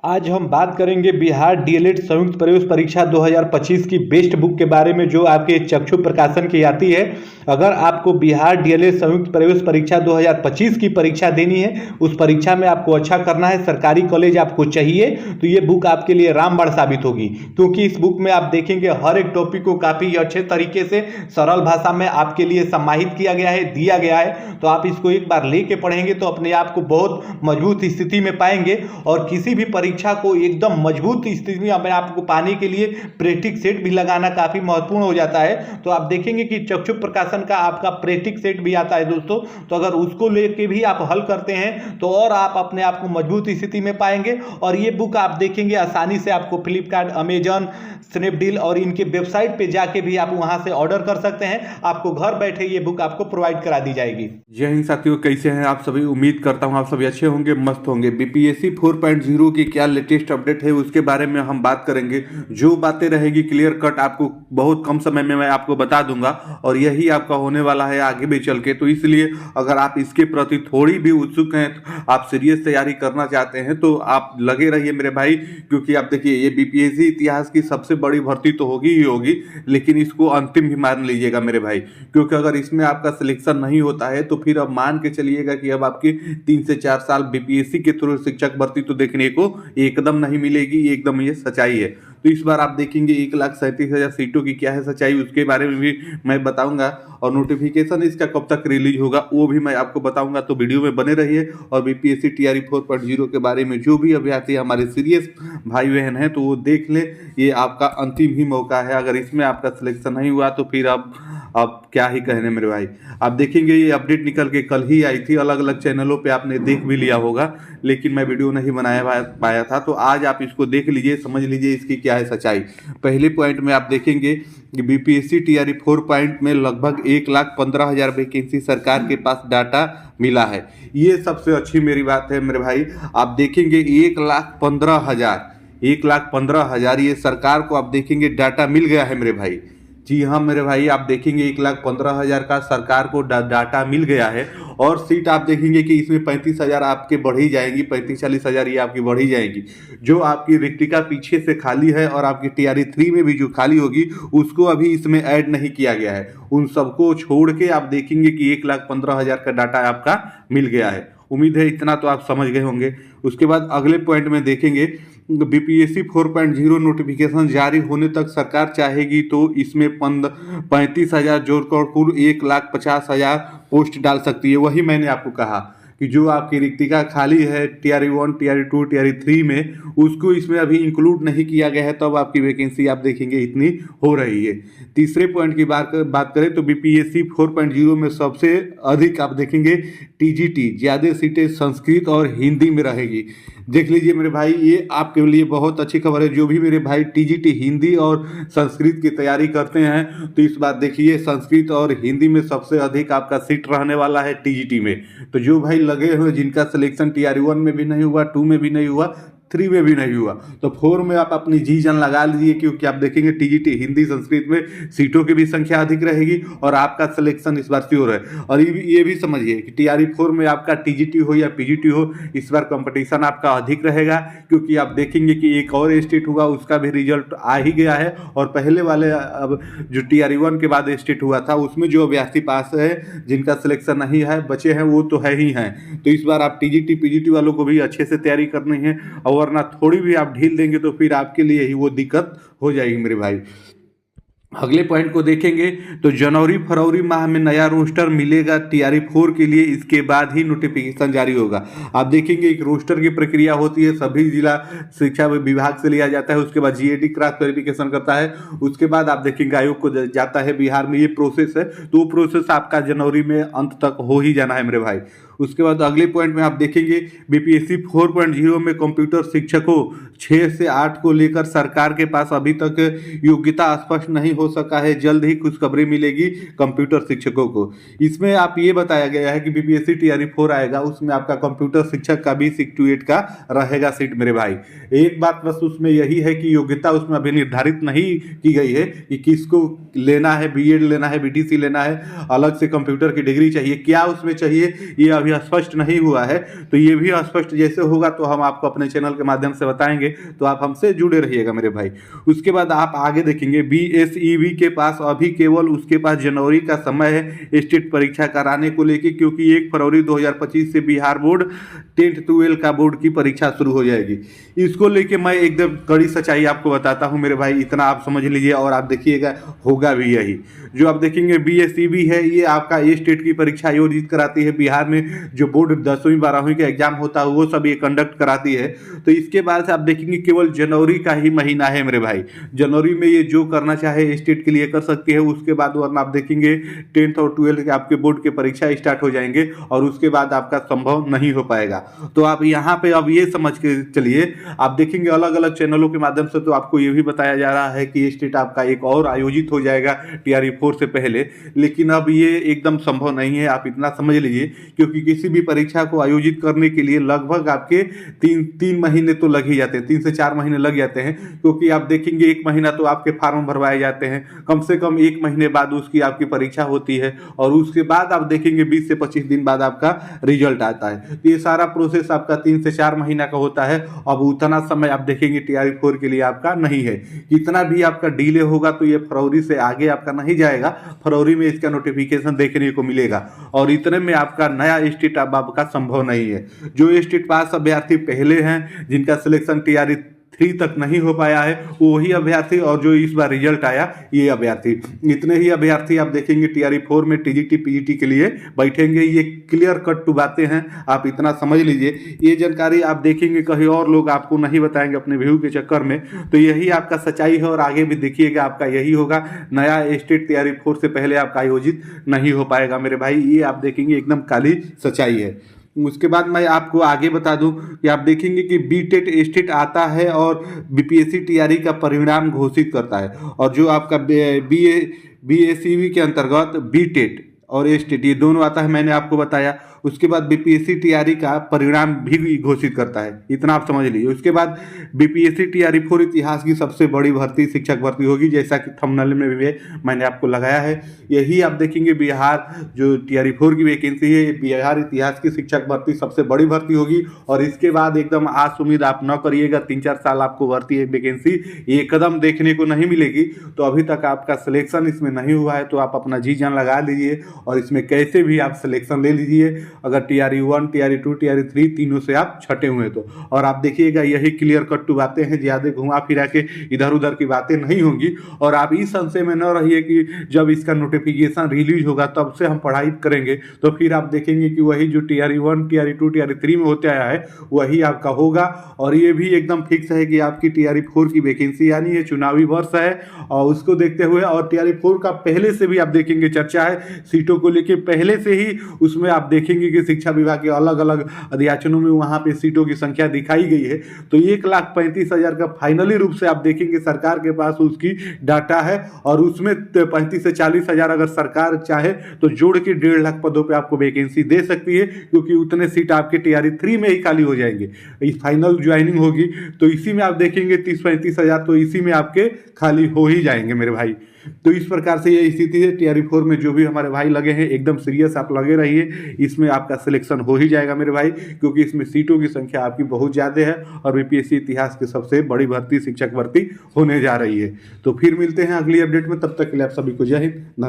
आज हम बात करेंगे बिहार डीएलएड संयुक्त प्रवेश परीक्षा 2025 की बेस्ट बुक के बारे में, जो आपके चक्षु प्रकाशन की आती है। अगर आपको बिहार डीएलएड संयुक्त प्रवेश परीक्षा 2025 की परीक्षा देनी है, उस परीक्षा में आपको अच्छा करना है, सरकारी कॉलेज आपको चाहिए, तो ये बुक आपके लिए रामबाण साबित होगी। क्योंकि इस बुक में आप देखेंगे हर एक टॉपिक को काफ़ी अच्छे तरीके से सरल भाषा में आपके लिए समाहित किया गया है, दिया गया है। तो आप इसको एक बार लेके पढ़ेंगे तो अपने आप को बहुत मजबूत स्थिति में पाएंगे, और किसी भी परीक्षा को एकदम मजबूत स्थिति में अपने आप को पाने के लिए प्रैक्टिस सेट भी लगाना काफ़ी महत्वपूर्ण हो जाता है। तो आप देखेंगे कि चक्षु प्रकाशन का आपका प्रैक्टिस सेट भी आता है दोस्तों, तो अगर उसको लेके भी आप हल करते हैं तो और आप अपने आप को मजबूत स्थिति में पाएंगे। और ये बुक आप देखेंगे आसानी से आपको फ्लिपकार्ट, अमेजॉन, स्नैपडील और इनके वेबसाइट पे जाके भी आप वहां से ऑर्डर कर सकते हैं। आपको घर बैठे ये बुक आपको प्रोवाइड करा दी जाएगी। जय हिंद साथियों, कैसे हैं आप सभी। उम्मीद करता हूं आप सभी अच्छे होंगे, मस्त होंगे। बीपीएससी 4.0 की क्या लेटेस्ट अपडेट है उसके बारे में हम बात करेंगे। जो बातें रहेगी क्लियर कट आपको बहुत कम समय में मैं आपको बता दूंगा, और यही आपका होने वाला है आगे भी चल के। तो इसलिए अगर आप इसके प्रति थोड़ी भी उत्सुक हैं, आप सीरियस तैयारी करना चाहते हैं, तो आप लगे रहिए मेरे भाई। क्योंकि आप देखिए, ये बीपीएससी इतिहास की सबसे बड़ी भर्ती तो होगी ही होगी, लेकिन इसको अंतिम भी मान लीजिएगा मेरे भाई। क्योंकि अगर इसमें आपका सिलेक्शन नहीं होता है तो फिर अब मान के चलिएगा कि अब आपकी 3 से 4 साल बीपीएससी के थ्रू शिक्षक भर्ती तो देखने को एकदम नहीं मिलेगी। एकदम ये सच्चाई है। तो इस बार आप देखेंगे 1,37,000 सीटों की क्या है सच्चाई, उसके बारे में भी मैं बताऊंगा। और नोटिफिकेशन इसका कब तक रिलीज होगा वो भी मैं आपको बताऊंगा। तो वीडियो में बने रहिए। और बीपीएससी टीआरई 4.0 के बारे में जो भी अभ्यर्थी हमारे सीरियस भाई बहन हैं तो वो देख ले, ये आपका अंतिम ही मौका है। अगर इसमें आपका सिलेक्शन नहीं हुआ तो फिर अब क्या ही कहने मेरे भाई। आप देखेंगे ये अपडेट निकल के कल ही आई थी, अलग अलग चैनलों पे आपने देख भी लिया होगा, लेकिन मैं वीडियो नहीं बनाया पाया था। तो आज आप इसको देख लीजिए, समझ लीजिए इसकी क्या है सच्चाई। पहले पॉइंट में आप देखेंगे कि बीपीएससी टीआरई 4 पॉइंट में लगभग 1,15,000 वैकेंसी सरकार के पास डाटा मिला है। ये सबसे अच्छी मेरी बात है मेरे भाई। आप देखेंगे 1,15,000 ये सरकार को आप देखेंगे डाटा मिल गया है मेरे भाई। जी हाँ मेरे भाई, आप देखेंगे 1,15,000 का सरकार को डाटा मिल गया है। और सीट आप देखेंगे कि इसमें 35,000 आपके बढ़ी जाएंगी, 35-40,000 ये आपकी बढ़ी जाएंगी। जो आपकी रिक्तिका पीछे से खाली है और आपकी टीआरई 3 में भी जो खाली होगी उसको अभी इसमें ऐड नहीं किया गया है। उन सबको छोड़ के आप देखेंगे कि 1,15,000 का डाटा आपका मिल गया है। उम्मीद है इतना तो आप समझ गए होंगे। उसके बाद अगले पॉइंट में देखेंगे, बीपीएससी 4.0 नोटिफिकेशन जारी होने तक सरकार चाहेगी तो इसमें 35,000 जोड़कर कुल 1,50,000 पोस्ट डाल सकती है। वही मैंने आपको कहा कि जो आपकी रिक्तिका खाली है टीआरई 1, टीआरई 2, टीआरई 3 में, उसको इसमें अभी इंक्लूड नहीं किया गया है, तब आपकी वैकेंसी आप देखेंगे इतनी हो रही है। तीसरे पॉइंट की बात करें तो बीपीएससी 4.0 में सबसे अधिक आप देखेंगे टीजीटी, ज़्यादा सीटें संस्कृत और हिंदी में रहेगी। देख लीजिए मेरे भाई, ये आपके लिए बहुत अच्छी खबर है। जो भी मेरे भाई टीजीटी हिंदी और संस्कृत की तैयारी करते हैं तो इस बार देखिए संस्कृत और हिंदी में सबसे अधिक आपका सीट रहने वाला है टीजीटी में। तो जो भाई लगे हुए जिनका सिलेक्शन टीआरई 1 में भी नहीं हुआ, 2 में भी नहीं हुआ, 3 में भी नहीं हुआ, तो 4 में आप अपनी जी जान लगा लीजिए। क्योंकि आप देखेंगे टीजीटी हिंदी संस्कृत में सीटों की भी संख्या अधिक रहेगी और आपका सिलेक्शन इस बार श्योर है। और ये भी समझिए कि टीआरई 4 में आपका टीजीटी हो या पीजीटी हो, इस बार कंपटीशन आपका अधिक रहेगा। क्योंकि आप देखेंगे कि एक और स्टेट हुआ, उसका भी रिजल्ट आ ही गया है। और पहले वाले अब जो टीआरई 1 के बाद स्टेट हुआ था उसमें जो अभ्यर्थी पास है, जिनका सिलेक्शन नहीं है, बचे हैं, वो तो है ही हैं। तो इस बार आप टीजीटी पीजीटी वालों को भी अच्छे से तैयारी करनी है, वरना थोड़ी भी आप ढील देंगे तो फिर आपके लिए ही वो दिक्कत हो जाएगी मेरे भाई। अगले पॉइंट को देखेंगे तो जनवरी फरवरी माह में नया रोस्टर मिलेगा टीआरई 4 के लिए, इसके बाद ही नोटिफिकेशन जारी होगा। आप देखेंगे एक रोस्टर की प्रक्रिया होती है, सभी जिला शिक्षा विभाग से लिया जाता है, उसके बाद जीएडी क्रॉस वेरिफिकेशन करता है, उसके बाद आप देखेंगे आयोग को जाता है। बिहार में ये प्रोसेस है, तो वो प्रोसेस आपका जनवरी में अंत तक हो ही जाना है मेरे भाई। उसके बाद अगले पॉइंट में आप देखेंगे बीपीएससी 4.0 में कंप्यूटर शिक्षकों 6 से 8 को लेकर सरकार के पास अभी तक योग्यता स्पष्ट नहीं हो सका है। जल्द ही खुशखबरी मिलेगी कंप्यूटर शिक्षकों को। इसमें आप ये बताया गया है कि बीपीएससी टीआरई 4 आएगा, उसमें आपका कंप्यूटर शिक्षक का भी 6 to 8 का रहेगा सीट मेरे भाई। एक बात बस उसमें यही है कि योग्यता उसमें अभी निर्धारित नहीं की गई है कि किसको लेना है, बीएड लेना है, बीटीसी लेना है, अलग से कंप्यूटर की डिग्री चाहिए, क्या उसमें चाहिए, ये अभी अभी स्पष्ट नहीं हुआ है, तो ये भी स्पष्ट जैसे होगा तो हम आपको अपने चैनल के माध्यम से बताएंगे, तो आप हमसे जुड़े रहिएगा मेरे भाई। उसके बाद आप आगे देखेंगे BSEB के पास अभी केवल उसके पास जनवरी का समय है स्टेट परीक्षा कराने को लेके, क्योंकि 1 फरवरी 2025 से बिहार बोर्ड 10th 12 का बोर्ड की परीक्षा शुरू हो जाएगी। इसको लेके मैं एकदम कड़ी सच्चाई आपको बताता हूं मेरे भाई, इतना आप समझ लीजिए और आप देखिएगा होगा भी यही। जो आप देखेंगे BSEB है, ये आपका ये स्टेट की परीक्षा आयोजित कराती है बिहार में, जो बोर्ड 10वीं 12वीं का एग्जाम होता है वो सब ये कंडक्ट कराती है। तो इसके बाद से आप देखेंगे केवल जनवरी का ही महीना है मेरे भाई, जनवरी में ये जो करना चाहे स्टेट के लिए कर सकती है। उसके बाद वरना आप देखेंगे 10th और 12th के आपके बोर्ड के परीक्षा स्टार्ट हो जाएंगे और उसके बाद आपका संभव नहीं हो पाएगा। तो आप यहाँ पे अब ये समझ के चलिए, आप देखेंगे अलग अलग चैनलों के माध्यम से तो आपको ये भी बताया जा रहा है कि ये स्टेट आपका एक और आयोजित हो जाएगा TRE4 से पहले, लेकिन अब ये एकदम संभव नहीं है, आप इतना समझ लीजिए। क्योंकि किसी भी परीक्षा को आयोजित करने के लिए लगभग आपके तीन महीने तो लग ही जाते हैं, 3 से 4 महीने लग जाते हैं। क्योंकि आप देखेंगे 1 महीना तो आपके फार्म भरवाए जाते हैं, कम से कम 1 महीने बाद उसकी आपकी परीक्षा होती है और उसके बाद आप देखेंगे 20 से 25 दिन बाद आपका रिजल्ट आता है। तो ये सारा प्रोसेस आपका 3 से 4 महीना का होता है। अब उतना समय आप देखेंगे TRE4 के लिए आपका नहीं है। कितना भी आपका डिले होगा तो ये फरवरी से आगे आपका नहीं जाएगा, फरवरी में इसका नोटिफिकेशन देखने को मिलेगा और इतने में आपका नया स्टेट अब आपका संभव नहीं है। जो स्टेट पास अभ्यर्थी पहले हैं जिनका सिलेक्शन TRE3 तक नहीं हो पाया है वही अभ्यर्थी, और जो इस बार रिजल्ट आया ये अभ्यर्थी, इतने ही अभ्यर्थी आप देखेंगे TRE4 में TGT PGT के लिए बैठेंगे। ये क्लियर कट टू बातें हैं, आप इतना समझ लीजिए। ये जानकारी आप देखेंगे कहीं और लोग आपको नहीं बताएंगे अपने व्यू के चक्कर में, तो यही आपका सच्चाई है और आगे भी देखिएगा आपका यही होगा। नया स्टेट TRE4 से पहले आपका आयोजित नहीं हो पाएगा मेरे भाई, ये आप देखेंगे एकदम काली सच्चाई है। उसके बाद मैं आपको आगे बता दूं कि आप देखेंगे कि BTET स्टेट आता है और BPSC TRE का परिणाम घोषित करता है, और जो आपका BSEB के अंतर्गत BTET और स्टेट ये दोनों आता है, मैंने आपको बताया। उसके बाद BPSC TRE का परिणाम भी घोषित करता है, इतना आप समझ लीजिए। उसके बाद BPSC TRE4 इतिहास की सबसे बड़ी भर्ती शिक्षक भर्ती होगी, जैसा कि थंबनेल में भी मैंने आपको लगाया है। यही आप देखेंगे बिहार जो TRE4 की वैकेंसी है, बिहार इतिहास की शिक्षक भर्ती सबसे बड़ी भर्ती होगी। और इसके बाद एकदम आस उम्मीद आप न करिएगा, 3-4 साल आपको भर्ती वैकेंसी एकदम देखने को नहीं मिलेगी। तो अभी तक आपका सिलेक्शन इसमें नहीं हुआ है तो आप अपना जी जान लगा लीजिए और इसमें कैसे भी आप सिलेक्शन ले लीजिए। अगर TRE1 TRE2 TRE3 तीनों से आप छटे हुए तो, और आप देखिएगा यही क्लियर कट टू बातें हैं, ज़्यादा घुमा फिरा के इधर उधर की बातें नहीं होंगी। और आप इस संशय में न रहिए कि जब इसका नोटिफिकेशन रिलीज होगा तब से हम पढ़ाई करेंगे, तो फिर आप देखेंगे कि वही जो TRE1 TRE2 TRE3 में होते आया है वही आपका होगा। और ये भी एकदम फिक्स है कि आपकी TRE4 की वैकेंसी यानी ये चुनावी वर्ष है, और उसको देखते हुए और TRE4 का पहले से भी आप देखेंगे चर्चा है सीटों को लेके, पहले से ही उसमें आप देखेंगे कि शिक्षा विभाग के अलग अलग अध्याचनों में वहां पे सीटों की संख्या दिखाई गई है। तो 1,35,000 का फाइनली रूप से आप देखेंगे सरकार के पास उसकी डाटा है, और उसमें 35 से 40,000 अगर सरकार चाहे तो जोड़ के 1.5 लाख पदों पे आपको वैकेंसी दे सकती है, क्योंकि उतने सीट आपके TRE3 में ही खाली हो जाएंगे। इस फाइनल ज्वाइनिंग होगी तो इसी में आप देखेंगे 30-35,000 तो इसी में आपके खाली हो ही जाएंगे मेरे भाई। तो इस प्रकार से ये स्थिति है। TRE4 में जो भी हमारे भाई लगे हैं एकदम सीरियस आप लगे रहिए, इसमें आपका सिलेक्शन हो ही जाएगा मेरे भाई, क्योंकि इसमें सीटों की संख्या आपकी बहुत ज़्यादा है और BPSC इतिहास की सबसे बड़ी भर्ती शिक्षक भर्ती होने जा रही है। तो फिर मिलते हैं अगली अपडेट में, तब तक के लिए आप सभी को जय हिंद, धन्यवाद।